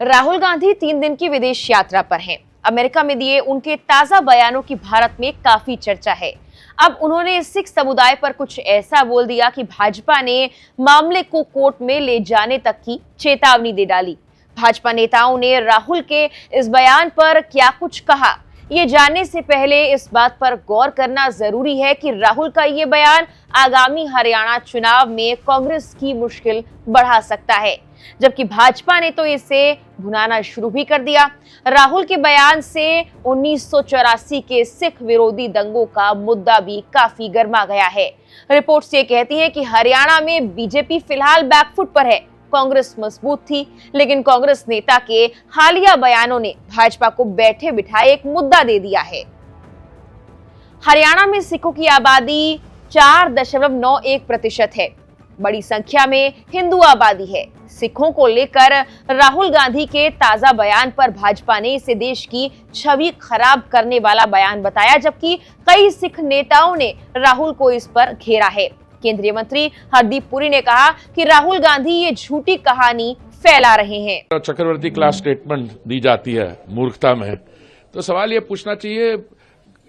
राहुल गांधी 3 दिन की विदेश यात्रा पर हैं। अमेरिका में दिए उनके ताजा बयानों की भारत में काफी चर्चा है। अब उन्होंने सिख समुदाय पर कुछ ऐसा बोल दिया कि भाजपा ने मामले को कोर्ट में ले जाने तक की चेतावनी दे डाली। भाजपा नेताओं ने राहुल के इस बयान पर क्या कुछ कहा, ये जानने से पहले इस बात पर गौर करना जरूरी है कि राहुल का ये बयान आगामी हरियाणा चुनाव में कांग्रेस की मुश्किल बढ़ा सकता है, जबकि भाजपा ने तो इसे भुनाना शुरू भी कर दिया। राहुल के बयान से 1984 के सिख विरोधी दंगों का मुद्दा भी काफी गर्मा गया है। रिपोर्ट्स ये कहती हैं कि हरियाणा में बीजेपी फिलहाल बैकफुट पर है। कांग्रेस मजबूत थी, लेकिन कांग्रेस नेता के हालिया बयानों ने भाजपा को बैठे बिठाए एक मुद्दा दे दिया है। हरियाणा में सिखों की आबादी 4.91% है। बड़ी संख्या में हिंदू आबादी है। सिखों को लेकर राहुल गांधी के ताजा बयान पर भाजपा ने इसे देश की छवि खराब करने वाला बयान बताया, जबकि कई सिख नेताओं ने राहुल को इस पर घेरा है। केंद्रीय मंत्री हरदीप पुरी ने कहा कि राहुल गांधी ये झूठी कहानी फैला रहे हैं। चक्रवर्ती क्लास स्टेटमेंट दी जाती है मूर्खता में, तो सवाल ये पूछना चाहिए,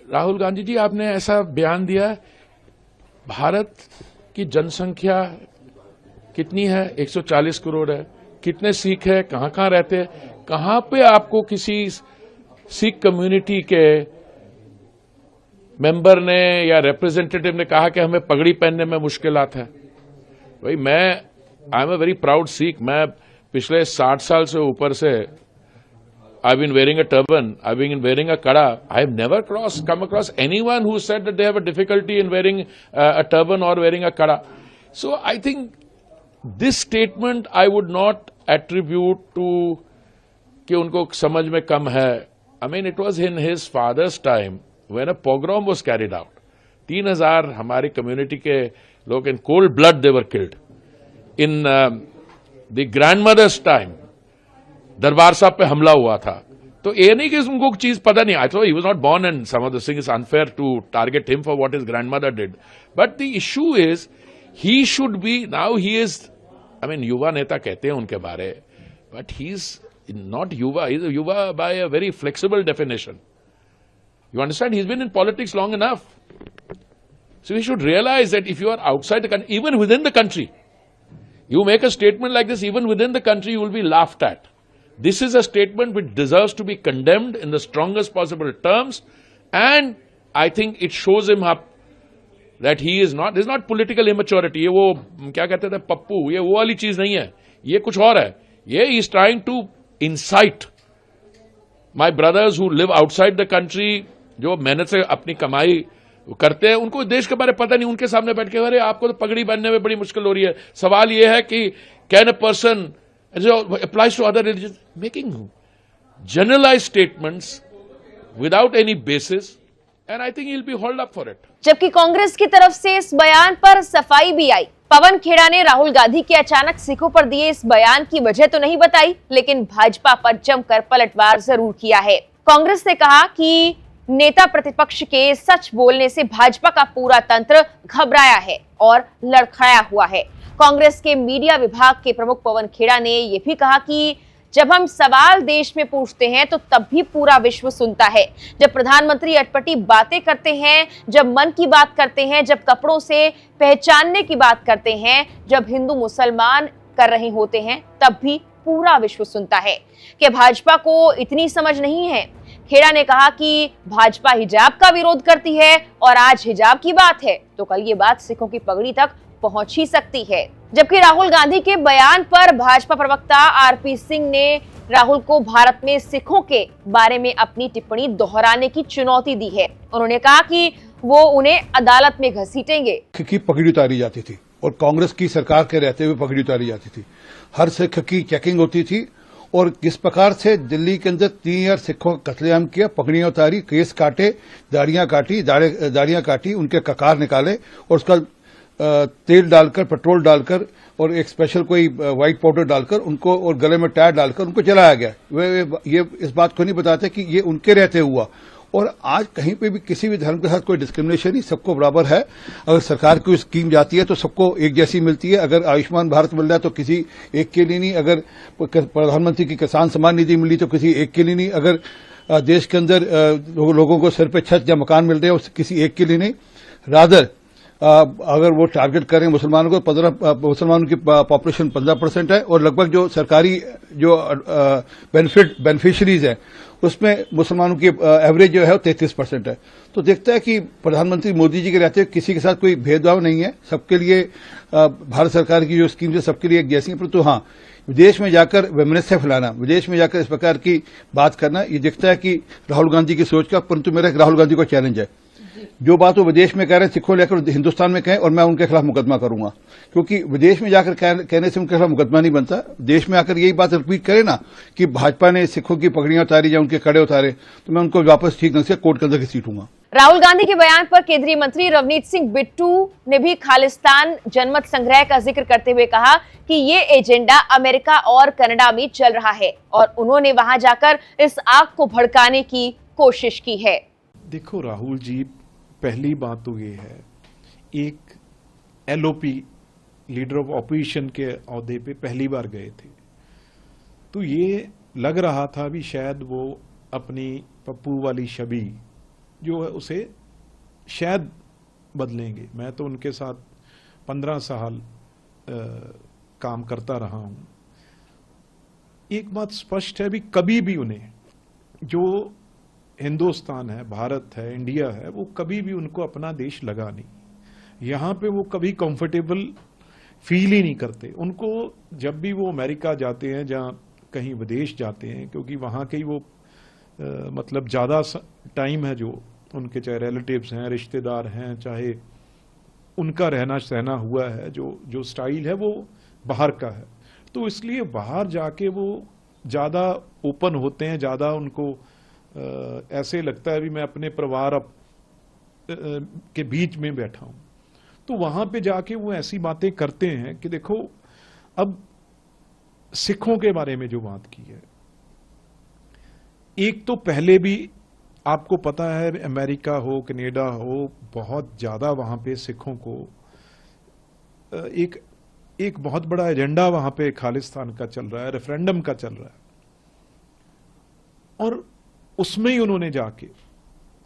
राहुल गांधी जी आपने ऐसा बयान दिया, भारत की जनसंख्या कितनी है? 140 करोड़ है। कितने सिख है, कहां रहते हैं, कहां पे आपको किसी सिख कम्युनिटी के मेंबर ने या रिप्रेजेंटेटिव ने कहा कि हमें पगड़ी पहनने में मुश्किलात है? भाई I am a very proud Sikh. मैं पिछले 60 साल से ऊपर से I've been wearing a turban, I've been wearing a kada. I've never come across anyone who said that they have a difficulty in wearing a turban or wearing a kada. So I think this statement I would not attribute to कि उनको समझ में कम है. I mean, it was in his father's time when a pogrom was carried out. 3,000 हमारी community के लोग in cold blood they were killed. In the grandmother's time दरबार साहब पे हमला हुआ था, तो ये नहीं कि उनको चीज पता नहीं। I thought he was not born and some of the things is unfair to target him for what his grandmother did, but the issue is he should be now he is, I mean युवा नेता कहते हैं उनके बारे, but he is not युवा, he is युवा by a very flexible definition. You understand, he is been in politics long enough, so he should realize that if you are outside the country, even within the country, you make a statement like this, even within the country you will be laughed at. This is a statement which deserves to be condemned in the strongest possible terms, and I think it shows him up that he is not, this is not political immaturity. ये वो क्या कहते थे पप्पू, ये वो वाली चीज नहीं है, ये कुछ और है. ये he is trying to incite my brothers who live outside the country, जो मेहनत से अपनी कमाई करते हैं, उनको देश के बारे में पता नहीं, उनके सामने बैठ के अरे आपको तो पगड़ी बांधने में बड़ी मुश्किल हो रही है. सवाल यह है कि can a person applies to other religion, making generalize statements without any basis, and I think he will be hold up for it. जबकि कांग्रेस की तरफ से इस बयान पर सफाई भी आई. पवन खेड़ा ने राहुल गांधी के अचानक सिखों पर दिए इस बयान की वजह तो नहीं बताई, लेकिन भाजपा पर जमकर पलटवार जरूर किया है. कांग्रेस ने कहा कि नेता प्रतिपक्ष के सच बोलने से भाजपा का पूरा तंत्र घबराया है और लड़खड़ाया हुआ है. कांग्रेस के मीडिया विभाग के प्रमुख पवन खेड़ा ने यह भी कहा कि जब हम सवाल देश में पूछते हैं तो तब भी पूरा विश्व सुनता है. जब प्रधानमंत्री अटपटी बातें करते हैं, जब मन की बात करते हैं, जब कपड़ों से पहचानने की बात करते हैं, जब हिंदू मुसलमान कर रहे होते हैं, तब भी पूरा विश्व सुनता है. कि भाजपा को इतनी समझ नहीं है. खेड़ा ने कहा कि भाजपा हिजाब का विरोध करती है और आज हिजाब की बात है तो कल ये बात सिखों की पगड़ी तक पहुंच ही सकती है. जबकि राहुल गांधी के बयान पर भाजपा प्रवक्ता आरपी सिंह ने राहुल को भारत में सिखों के बारे में अपनी टिप्पणी दोहराने की चुनौती दी है. उन्होंने कहा कि वो उन्हें अदालत में घसीटेंगे. की पगड़ी उतारी जाती थी और कांग्रेस की सरकार के रहते हुए पगड़ी उतारी जाती थी. हर सिख की चेकिंग होती थी और किस प्रकार से दिल्ली के अंदर 3,000 सिखों का कत्लेआम किया, पगड़ियां उतारी, केस काटे, दाढ़ियां काटी, उनके ककार निकाले और उसका तेल डालकर, पेट्रोल डालकर और एक स्पेशल कोई व्हाइट पाउडर डालकर उनको और गले में टायर डालकर उनको जलाया गया. वे ये इस बात को नहीं बताते कि ये उनके रहते हुआ और आज कहीं पे भी किसी भी धर्म के साथ कोई डिस्क्रिमिनेशन नहीं, सबको बराबर है। अगर सरकार की स्कीम जाती है तो सबको एक जैसी मिलती है। अगर आयुष्मान भारत मिल रहा है तो किसी एक के लिए नहीं, अगर प्रधानमंत्री की किसान सम्मान निधि मिली तो किसी एक के लिए नहीं, अगर देश के अंदर लोगों को सिर पे छत या मकान मिल रहे हैं किसी एक के लिए नहीं। रादर अगर वो टारगेट करें मुसलमानों को, मुसलमानों की पॉपुलेशन 15% है और लगभग जो सरकारी जो बेनिफिशरीज है उसमें मुसलमानों की एवरेज जो है वो 33% है। तो देखता है कि प्रधानमंत्री मोदी जी के रहते हुए किसी के साथ कोई भेदभाव नहीं है, सबके लिए भारत सरकार की जो स्कीम है सबके लिए एक जैसी है। परंतु हाँ, विदेश में जाकर वैमनस्य फैलाना, विदेश में जाकर इस प्रकार की बात करना, ये दिखता है कि राहुल गांधी की सोच का। परंतु मेरा राहुल गांधी को चैलेंज है, जो बात वो विदेश में कह रहे हैं सिखों लेकर हिंदुस्तान में कहें और मैं उनके खिलाफ मुकदमा करूंगा, क्योंकि विदेश में जाकर कहने से उनके खिलाफ मुकदमा नहीं बनता। देश में आकर यही बात रिपीट करे ना कि भाजपा ने सिखों की पगड़ियां उतारी या उनके कड़े उतारे, तो मैं उनको वापस ठीक ढंग से कोर्ट के अंदर घसीटूंगा। राहुल गांधी के बयान पर केंद्रीय मंत्री रवनीत सिंह बिट्टू ने भी खालिस्तान जनमत संग्रह का जिक्र करते हुए कहा कि ये एजेंडा अमेरिका और कनाडा में चल रहा है और उन्होंने वहां जाकर इस आग को भड़काने की कोशिश की है। देखो राहुल जी, पहली बात तो ये है, एक एलओपी लीडर ऑफ ऑपोजिशन के ओहदे पे पहली बार गए थे, तो ये लग रहा था भी शायद वो अपनी पप्पू वाली छवि जो है उसे शायद बदलेंगे। मैं तो उनके साथ 15 साल काम करता रहा हूं। एक बात स्पष्ट है भी, कभी भी उन्हें जो हिंदुस्तान है, भारत है, इंडिया है, वो कभी भी उनको अपना देश लगा नहीं। यहां पे वो कभी कंफर्टेबल फील ही नहीं करते। उनको जब भी वो अमेरिका जाते हैं, जहां कहीं विदेश जाते हैं, क्योंकि वहां के ही वो मतलब ज्यादा टाइम है, जो उनके चाहे रिलेटिव्स हैं, रिश्तेदार हैं, चाहे उनका रहना सहना हुआ है, जो स्टाइल है वो बाहर का है, तो इसलिए बाहर जाके वो ज्यादा ओपन होते हैं, ज्यादा उनको ऐसे लगता है भी मैं अपने परिवार के बीच में बैठा हूं। तो वहां पे जाके वो ऐसी बातें करते हैं कि देखो, अब सिखों के बारे में जो बात की है, एक तो पहले भी आपको पता है अमेरिका हो, कनाडा हो, बहुत ज्यादा वहां पे सिखों को एक बहुत बड़ा एजेंडा वहां पे खालिस्तान का चल रहा है, रेफरेंडम का चल रहा है, और उसमें ही उन्होंने जाके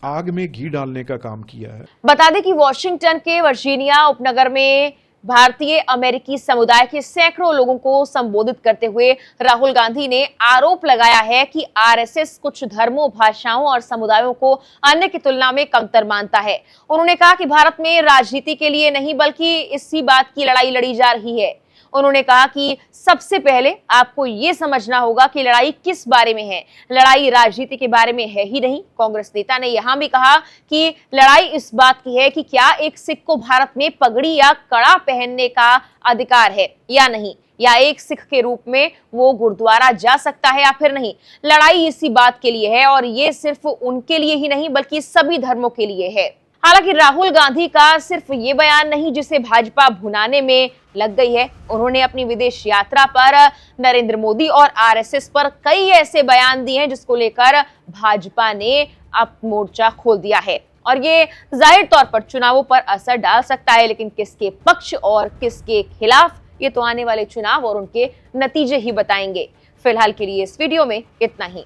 आग में घी डालने का काम किया है। बता दें कि वॉशिंगटन के वर्जीनिया उपनगर में भारतीय अमेरिकी समुदाय के सैकड़ों लोगों को संबोधित करते हुए राहुल गांधी ने आरोप लगाया है कि आरएसएस कुछ धर्मों, भाषाओं और समुदायों को अन्य की तुलना में कमतर मानता है। उन्होंने कहा कि भारत में राजनीति के लिए नहीं बल्कि इसी बात की लड़ाई लड़ी जा रही है। उन्होंने कहा कि सबसे पहले आपको ये समझना होगा कि लड़ाई किस बारे में है। लड़ाई राजनीति के बारे में है ही नहीं। कांग्रेस नेता ने यहां भी कहा कि लड़ाई इस बात की है कि क्या एक सिख को भारत में पगड़ी या कड़ा पहनने का अधिकार है या नहीं, या एक सिख के रूप में वो गुरुद्वारा जा सकता है या फिर नहीं। लड़ाई इसी बात के लिए है और ये सिर्फ उनके लिए ही नहीं बल्कि सभी धर्मों के लिए है। हालांकि राहुल गांधी का सिर्फ ये बयान नहीं जिसे भाजपा भुनाने में लग गई है। उन्होंने अपनी विदेश यात्रा पर नरेंद्र मोदी और आरएसएस पर कई ऐसे बयान दिए हैं जिसको लेकर भाजपा ने अब मोर्चा खोल दिया है और ये जाहिर तौर पर चुनावों पर असर डाल सकता है, लेकिन किसके पक्ष और किसके खिलाफ ये तो आने वाले चुनाव और उनके नतीजे ही बताएंगे। फिलहाल के लिए इस वीडियो में इतना ही।